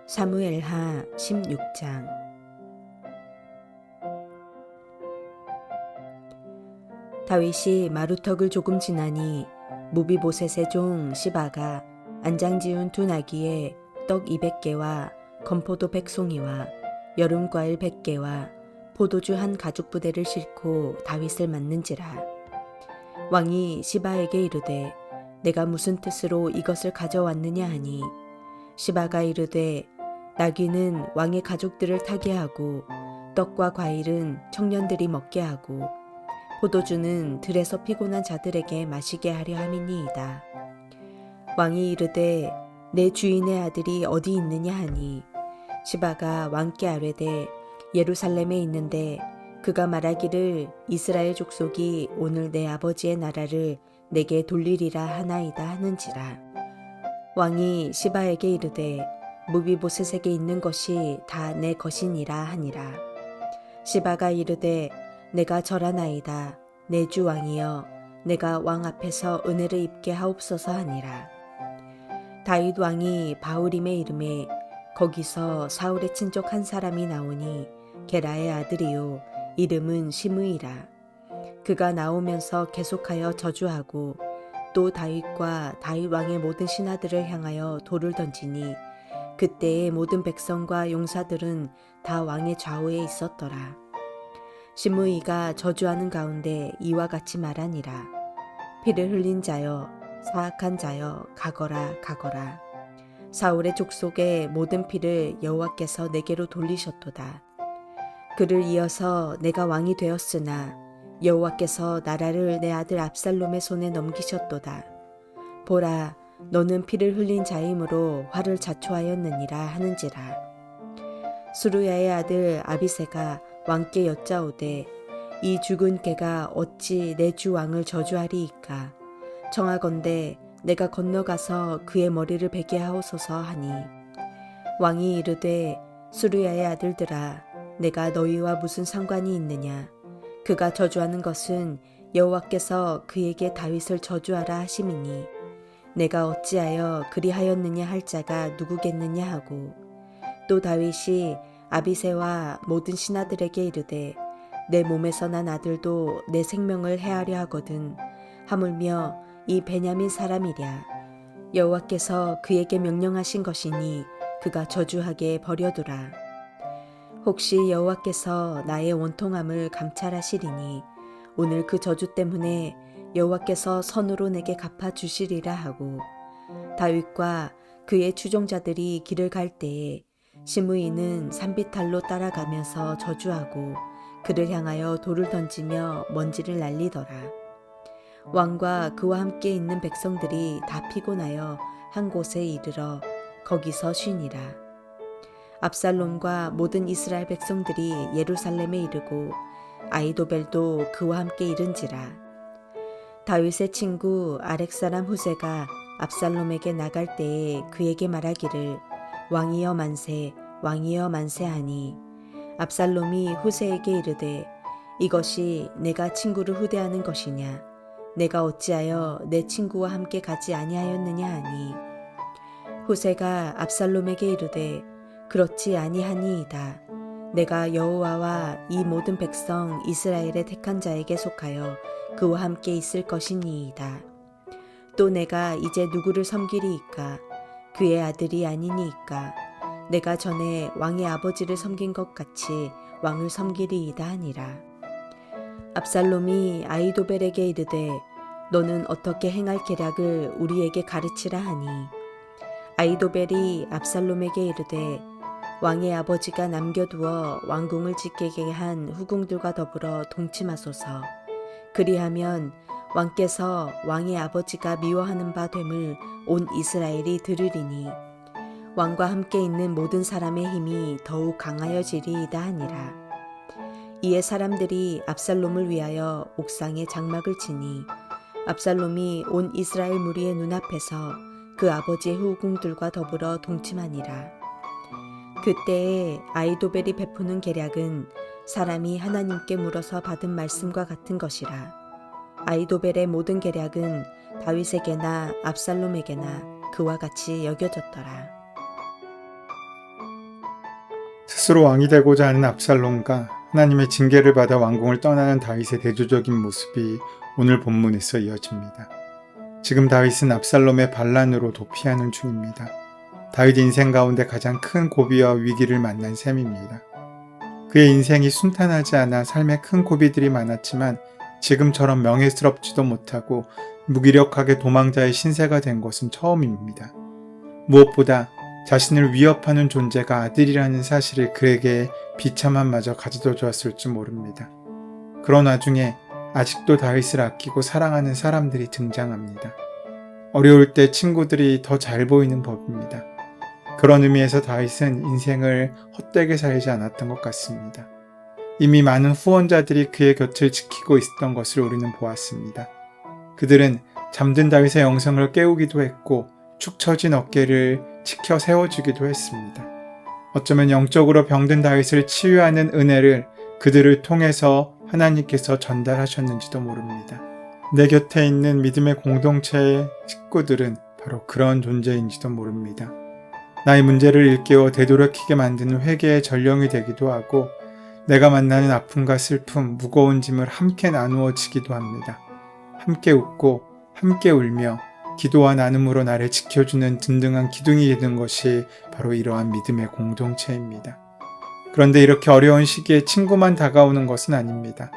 사무엘하 16장. 다윗이 마루턱을 조금 지나니 무비보셋의 종 시바가 안장 지은 두 나귀에 떡 200개와 건포도 100송이와 여름과일 100개와 포도주 한 가죽 부대를 싣고 다윗을 맞는지라. 왕이 시바에게 이르되 내가 무슨 뜻으로 이것을 가져왔느냐 하니, 시바가 이르되 나귀는 왕의 가족들을 타게 하고 떡과 과일은 청년들이 먹게 하고 포도주는 들에서 피곤한 자들에게 마시게 하려 함이니이다. 왕이 이르되 내 주인의 아들이 어디 있느냐 하니, 시바가 왕께 아뢰되 예루살렘에 있는데 그가 말하기를 이스라엘 족속이 오늘 내 아버지의 나라를 내게 돌리리라 하나이다 하는지라. 왕이 시바에게 이르되 무비보셋에게 있는 것이 다 내 것이니라 하니라. 시바가 이르되 내가 절하나이다. 내 주 왕이여, 내가 왕 앞에서 은혜를 입게 하옵소서 하니라. 다윗 왕이 바후림에 이르매 거기서 사울의 친족 한 사람이 나오니 게라의 아들이요 이름은 시므이라. 그가 나오면서 계속하여 저주하고 또 다윗과 다윗 왕의 모든 신하들을 향하여 돌을 던지니, 그때의 모든 백성과 용사들은 다 왕의 좌우에 있었더라. 시므이가 저주하는 가운데 이와 같이 말하니라. 피를 흘린 자여, 사악한 자여, 가거라 가거라. 사울의 족속의 모든 피를 여호와께서 내게로 돌리셨도다. 그를 이어서 내가 왕이 되었으나 여호와께서 나라를 내 아들 압살롬의 손에 넘기셨도다. 보라, 너는 피를 흘린 자이므로 화를 자초하였느니라 하는지라. 수루야의 아들 아비새가 왕께 여짜오되 이 죽은 개가 어찌 내 주 왕을 저주하리이까. 청하건대 내가 건너가서 그의 머리를 베게 하옵소서 하니, 왕이 이르되 수루야의 아들들아, 내가 너희와 무슨 상관이 있느냐. 그가 저주하는 것은 여호와께서 그에게 다윗을 저주하라 하심이니 내가 어찌하여 그리하였느냐 할 자가 누구겠느냐 하고, 또 다윗이 아비새와 모든 신하들에게 이르되 내 몸에서 난 아들도 내 생명을 해하려 하거든. 하물며 이 베냐민 사람이랴. 여호와께서 그에게 명령하신 것이니 그가 저주하게 버려두라. 혹시 여호와께서 나의 원통함을 감찰하시리니 오늘 그 저주 때문에 여호와께서 선으로 내게 갚아주시리라 하고, 다윗과 그의 추종자들이 길을 갈 때에 시므이는 산비탈로 따라가면서 저주하고 그를 향하여 돌을 던지며 먼지를 날리더라. 왕과 그와 함께 있는 백성들이 다 피곤하여 한 곳에 이르러 거기서 쉬니라. 압살롬과 모든 이스라엘 백성들이 예루살렘에 이르고 아히도벨도 그와 함께 이른지라. 다윗의 친구 아렉 사람 후세가 압살롬에게 나갈 때에 그에게 말하기를 왕이여 만세, 왕이여 만세 하니, 압살롬이 후세에게 이르되 이것이 내가 친구를 후대하는 것이냐. 내가 어찌하여 내 친구와 함께 가지 아니하였느냐 하니, 후세가 압살롬에게 이르되 그렇지 아니하니이다. 내가 여호와와 이 모든 백성 이스라엘의 택한 자에게 속하여 그와 함께 있을 것이니이다. 또 내가 이제 누구를 섬기리이까? 그의 아들이 아니니이까? 내가 전에 왕의 아버지를 섬긴 것 같이 왕을 섬기리이다 하니라. 압살롬이 아히도벨에게 이르되 너는 어떻게 행할 계략을 우리에게 가르치라 하니, 아히도벨이 압살롬에게 이르되 왕의 아버지가 남겨두어 왕궁을 지키게 한 후궁들과 더불어 동침하소서. 그리하면 왕께서 왕의 아버지가 미워하는 바 됨을 온 이스라엘이 들으리니 왕과 함께 있는 모든 사람의 힘이 더욱 강하여지리이다 하니라. 이에 사람들이 압살롬을 위하여 옥상에 장막을 치니 압살롬이 온 이스라엘 무리의 눈앞에서 그 아버지의 후궁들과 더불어 동침하니라. 그때에 아히도벨이 베푸는 계략은 사람이 하나님께 물어서 받은 말씀과 같은 것이라. 아이도벨의 모든 계략은 다윗에게나 압살롬에게나 그와 같이 여겨졌더라. 스스로 왕이 되고자 하는 압살롬과 하나님의 징계를 받아 왕궁을 떠나는 다윗의 대조적인 모습이 오늘 본문에서 이어집니다. 지금 다윗은 압살롬의 반란으로 도피하는 중입니다. 다윗 인생 가운데 가장 큰 고비와 위기를 만난 셈입니다. 그의 인생이 순탄하지 않아 삶에 큰 고비들이 많았지만 지금처럼 명예스럽지도 못하고 무기력하게 도망자의 신세가 된 것은 처음입니다. 무엇보다 자신을 위협하는 존재가 아들이라는 사실을 그에게 비참함마저 가져다 주었을지 모릅니다. 그런 와중에 아직도 다윗을 아끼고 사랑하는 사람들이 등장합니다. 어려울 때 친구들이 더 잘 보이는 법입니다. 그런 의미에서 다윗은 인생을 헛되게 살지 않았던 것 같습니다. 이미 많은 후원자들이 그의 곁을 지키고 있었던 것을 우리는 보았습니다. 그들은 잠든 다윗의 영성을 깨우기도 했고 축 처진 어깨를 지켜 세워주기도 했습니다. 어쩌면 영적으로 병든 다윗을 치유하는 은혜를 그들을 통해서 하나님께서 전달하셨는지도 모릅니다. 내 곁에 있는 믿음의 공동체의 식구들은 바로 그런 존재인지도 모릅니다. 나의 문제를 일깨워 되돌아키게 만드는 회개의 전령이 되기도 하고 내가 만나는 아픔과 슬픔, 무거운 짐을 함께 나누어 지기도 합니다. 함께 웃고 함께 울며 기도와 나눔으로 나를 지켜주는 든든한 기둥이 되는 것이 바로 이러한 믿음의 공동체입니다. 그런데 이렇게 어려운 시기에 친구만 다가오는 것은 아닙니다.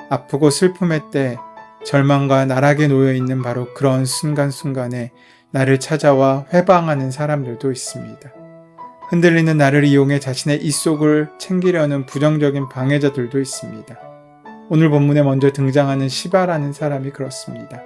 아프고 슬픔의 때 절망과 나락에 놓여있는 바로 그런 순간순간에 나를 찾아와 회방하는 사람들도 있습니다. 흔들리는 나를 이용해 자신의 입속을 챙기려는 부정적인 방해자들도 있습니다. 오늘 본문에 먼저 등장하는 시바라는 사람이 그렇습니다.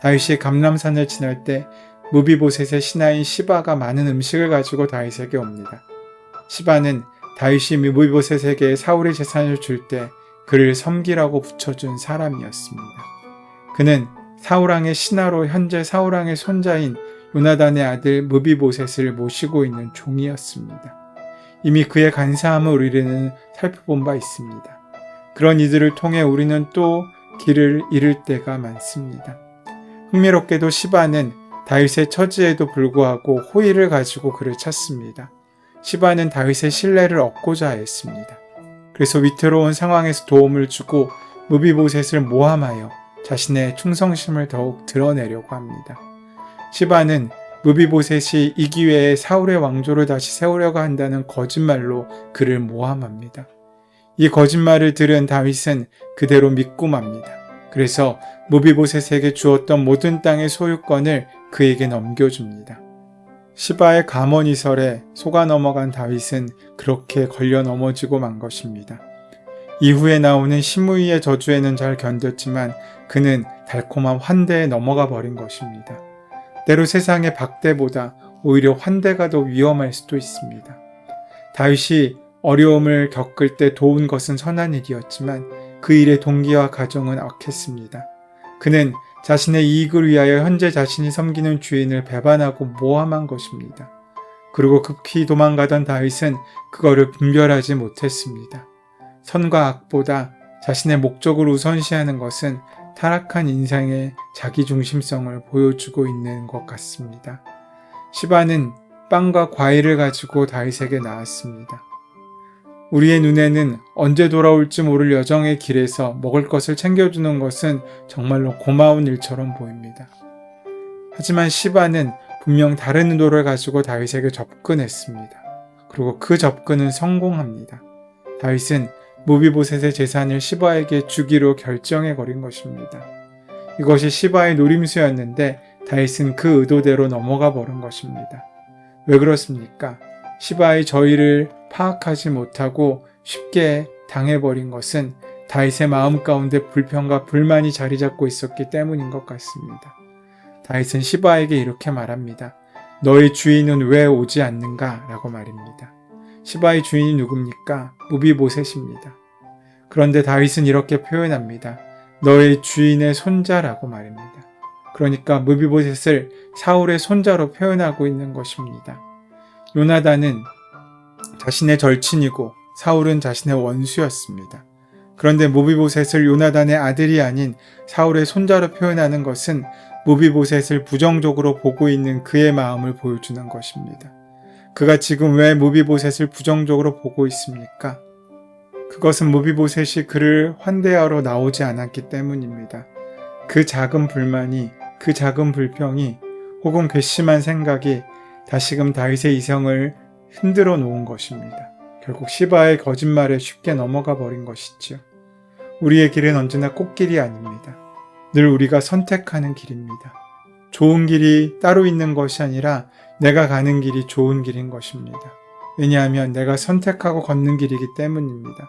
다윗이 감람산을 지날 때 무비보셋의 신하인 시바가 많은 음식을 가지고 다윗에게 옵니다. 시바는 다윗이 무비보셋에게 사울의 재산을 줄 때 그를 섬기라고 붙여준 사람이었습니다. 그는 사울왕의 신하로 현재 사울왕의 손자인 요나단의 아들 무비보셋을 모시고 있는 종이었습니다. 이미 그의 간사함을 우리는 살펴본 바 있습니다. 그런 이들을 통해 우리는 또 길을 잃을 때가 많습니다. 흥미롭게도 시바는 다윗의 처지에도 불구하고 호의를 가지고 그를 찾습니다. 시바는 다윗의 신뢰를 얻고자 했습니다. 그래서 위태로운 상황에서 도움을 주고 무비보셋을 모함하여 자신의 충성심을 더욱 드러내려고 합니다. 시바는 무비보셋이 이 기회에 사울의 왕조를 다시 세우려고 한다는 거짓말로 그를 모함합니다. 이 거짓말을 들은 다윗은 그대로 믿고 맙니다. 그래서 무비보셋에게 주었던 모든 땅의 소유권을 그에게 넘겨줍니다. 시바의 감언이설에 속아 넘어간 다윗은 그렇게 걸려 넘어지고 만 것입니다. 이후에 나오는 시므이의 저주에는 잘 견뎠지만 그는 달콤한 환대에 넘어가 버린 것입니다. 때로 세상의 박대보다 오히려 환대가 더 위험할 수도 있습니다. 다윗이 어려움을 겪을 때 도운 것은 선한 일이었지만 그 일의 동기와 가정은 악했습니다. 그는 자신의 이익을 위하여 현재 자신이 섬기는 주인을 배반하고 모함한 것입니다. 그리고 급히 도망가던 다윗은 그거를 분별하지 못했습니다. 선과 악보다 자신의 목적을 우선시하는 것은 타락한 인생의 자기중심성을 보여주고 있는 것 같습니다. 시바는 빵과 과일을 가지고 다윗에게 나왔습니다. 우리의 눈에는 언제 돌아올지 모를 여정의 길에서 먹을 것을 챙겨주는 것은 정말로 고마운 일처럼 보입니다. 하지만 시바는 분명 다른 의도를 가지고 다윗에게 접근했습니다. 그리고 그 접근은 성공합니다. 다윗은 무비보셋의 재산을 시바에게 주기로 결정해버린 것입니다. 이것이 시바의 노림수였는데 다윗은 그 의도대로 넘어가 버린 것입니다. 왜 그렇습니까? 시바의 저의를 파악하지 못하고 쉽게 당해버린 것은 다윗의 마음 가운데 불평과 불만이 자리 잡고 있었기 때문인 것 같습니다. 다윗은 시바에게 이렇게 말합니다. 너의 주인은 왜 오지 않는가? 라고 말입니다. 시바의 주인이 누굽니까? 무비보셋입니다. 그런데 다윗은 이렇게 표현합니다. 너의 주인의 손자라고 말입니다. 그러니까 무비보셋을 사울의 손자로 표현하고 있는 것입니다. 요나단은 자신의 절친이고 사울은 자신의 원수였습니다. 그런데 모비보셋을 요나단의 아들이 아닌 사울의 손자로 표현하는 것은 모비보셋을 부정적으로 보고 있는 그의 마음을 보여주는 것입니다. 그가 지금 왜 모비보셋을 부정적으로 보고 있습니까? 그것은 모비보셋이 그를 환대하러 나오지 않았기 때문입니다. 그 작은 불만이, 그 작은 불평이 혹은 괘씸한 생각이 다시금 다윗의 이성을 흔들어 놓은 것입니다. 결국 시바의 거짓말에 쉽게 넘어가 버린 것이지요. 우리의 길은 언제나 꽃길이 아닙니다. 늘 우리가 선택하는 길입니다. 좋은 길이 따로 있는 것이 아니라 내가 가는 길이 좋은 길인 것입니다. 왜냐하면 내가 선택하고 걷는 길이기 때문입니다.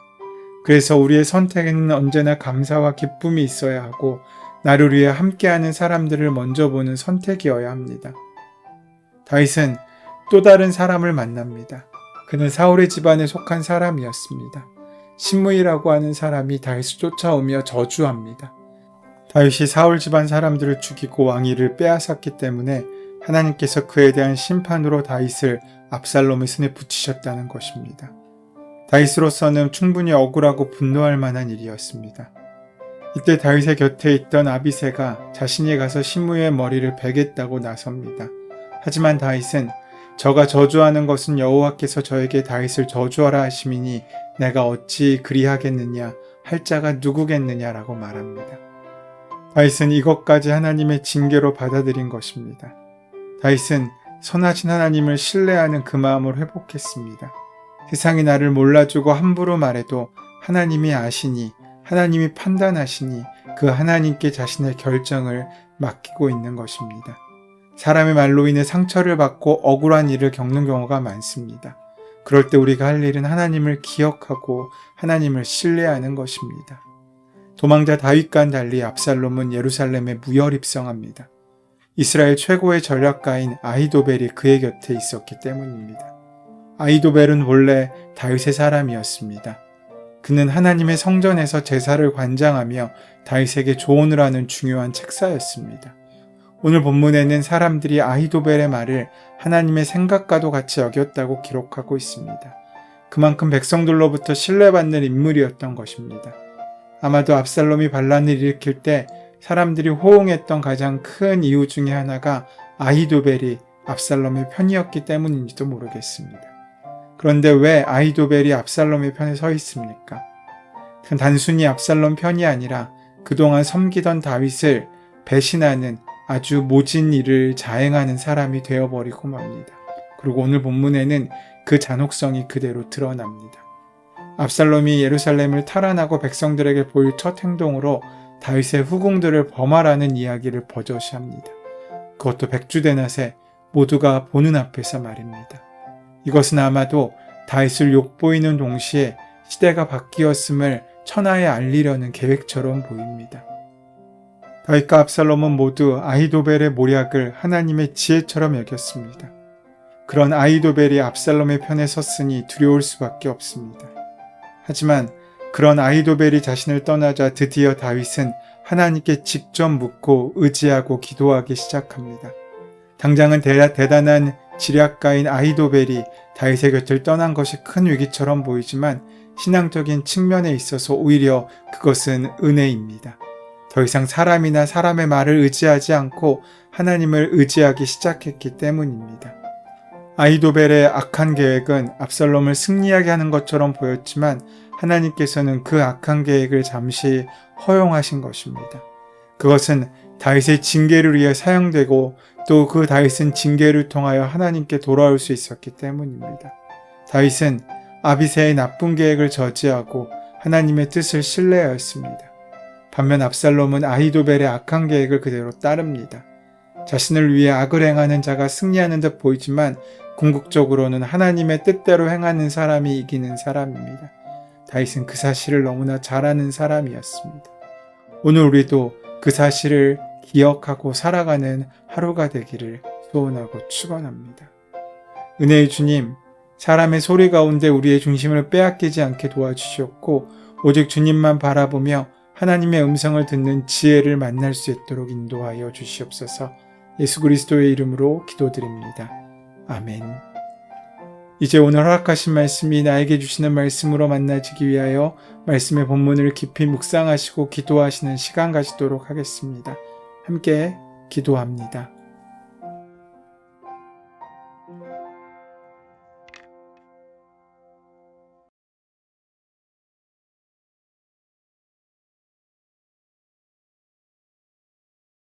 그래서 우리의 선택에는 언제나 감사와 기쁨이 있어야 하고 나를 위해 함께하는 사람들을 먼저 보는 선택이어야 합니다. 다윗은 또 다른 사람을 만납니다. 그는 사울의 집안에 속한 사람이었습니다. 시므이라고 하는 사람이 다윗을 쫓아오며 저주합니다. 다윗이 사울 집안 사람들을 죽이고 왕위를 빼앗았기 때문에 하나님께서 그에 대한 심판으로 다윗을 압살롬의 손에 붙이셨다는 것입니다. 다윗으로서는 충분히 억울하고 분노할 만한 일이었습니다. 이때 다윗의 곁에 있던 아비새가 자신이 가서 시므이의 머리를 베겠다고 나섭니다. 하지만 다윗은 저가 저주하는 것은 여호와께서 저에게 다윗을 저주하라 하심이니 내가 어찌 그리하겠느냐 할 자가 누구겠느냐라고 말합니다. 다윗은 이것까지 하나님의 징계로 받아들인 것입니다. 다윗은 선하신 하나님을 신뢰하는 그 마음을 회복했습니다. 세상이 나를 몰라주고 함부로 말해도 하나님이 아시니 하나님이 판단하시니 그 하나님께 자신의 결정을 맡기고 있는 것입니다. 사람의 말로 인해 상처를 받고 억울한 일을 겪는 경우가 많습니다. 그럴 때 우리가 할 일은 하나님을 기억하고 하나님을 신뢰하는 것입니다. 도망자 다윗과는 달리 압살롬은 예루살렘에 무혈 입성합니다. 이스라엘 최고의 전략가인 아히도벨이 그의 곁에 있었기 때문입니다. 아히도벨은 원래 다윗의 사람이었습니다. 그는 하나님의 성전에서 제사를 관장하며 다윗에게 조언을 하는 중요한 책사였습니다. 오늘 본문에는 사람들이 아히도벨의 말을 하나님의 생각과도 같이 여겼다고 기록하고 있습니다. 그만큼 백성들로부터 신뢰받는 인물이었던 것입니다. 아마도 압살롬이 반란을 일으킬 때 사람들이 호응했던 가장 큰 이유 중에 하나가 아히도벨이 압살롬의 편이었기 때문인지도 모르겠습니다. 그런데 왜 아히도벨이 압살롬의 편에 서 있습니까? 그건 단순히 압살롬 편이 아니라 그동안 섬기던 다윗을 배신하는 아주 모진 일을 자행하는 사람이 되어버리고 맙니다. 그리고 오늘 본문에는 그 잔혹성이 그대로 드러납니다. 압살롬이 예루살렘을 탈환하고 백성들에게 보일 첫 행동으로 다윗의 후궁들을 범하라는 이야기를 버젓이합니다. 그것도 백주대낮에 모두가 보는 앞에서 말입니다. 이것은 아마도 다윗을 욕보이는 동시에 시대가 바뀌었음을 천하에 알리려는 계획처럼 보입니다. 다윗과 압살롬은 모두 아히도벨의 모략을 하나님의 지혜처럼 여겼습니다. 그런 아히도벨이 압살롬의 편에 섰으니 두려울 수밖에 없습니다. 하지만 그런 아히도벨이 자신을 떠나자 드디어 다윗은 하나님께 직접 묻고 의지하고 기도하기 시작합니다. 당장은 대단한 지략가인 아히도벨이 다윗의 곁을 떠난 것이 큰 위기처럼 보이지만 신앙적인 측면에 있어서 오히려 그것은 은혜입니다. 더 이상 사람이나 사람의 말을 의지하지 않고 하나님을 의지하기 시작했기 때문입니다. 아히도벨의 악한 계획은 압살롬을 승리하게 하는 것처럼 보였지만 하나님께서는 그 악한 계획을 잠시 허용하신 것입니다. 그것은 다윗의 징계를 위해 사용되고 또 그 다윗은 징계를 통하여 하나님께 돌아올 수 있었기 때문입니다. 다윗은 아비새의 나쁜 계획을 저지하고 하나님의 뜻을 신뢰하였습니다. 반면 압살롬은 아히도벨의 악한 계획을 그대로 따릅니다. 자신을 위해 악을 행하는 자가 승리하는 듯 보이지만 궁극적으로는 하나님의 뜻대로 행하는 사람이 이기는 사람입니다. 다윗은 그 사실을 너무나 잘 아는 사람이었습니다. 오늘 우리도 그 사실을 기억하고 살아가는 하루가 되기를 소원하고 축원합니다. 은혜의 주님, 사람의 소리 가운데 우리의 중심을 빼앗기지 않게 도와주시옵고 오직 주님만 바라보며 하나님의 음성을 듣는 지혜를 만날 수 있도록 인도하여 주시옵소서. 예수 그리스도의 이름으로 기도드립니다. 아멘. 이제 오늘 허락하신 말씀이 나에게 주시는 말씀으로 만나지기 위하여 말씀의 본문을 깊이 묵상하시고 기도하시는 시간 가지도록 하겠습니다. 함께 기도합니다.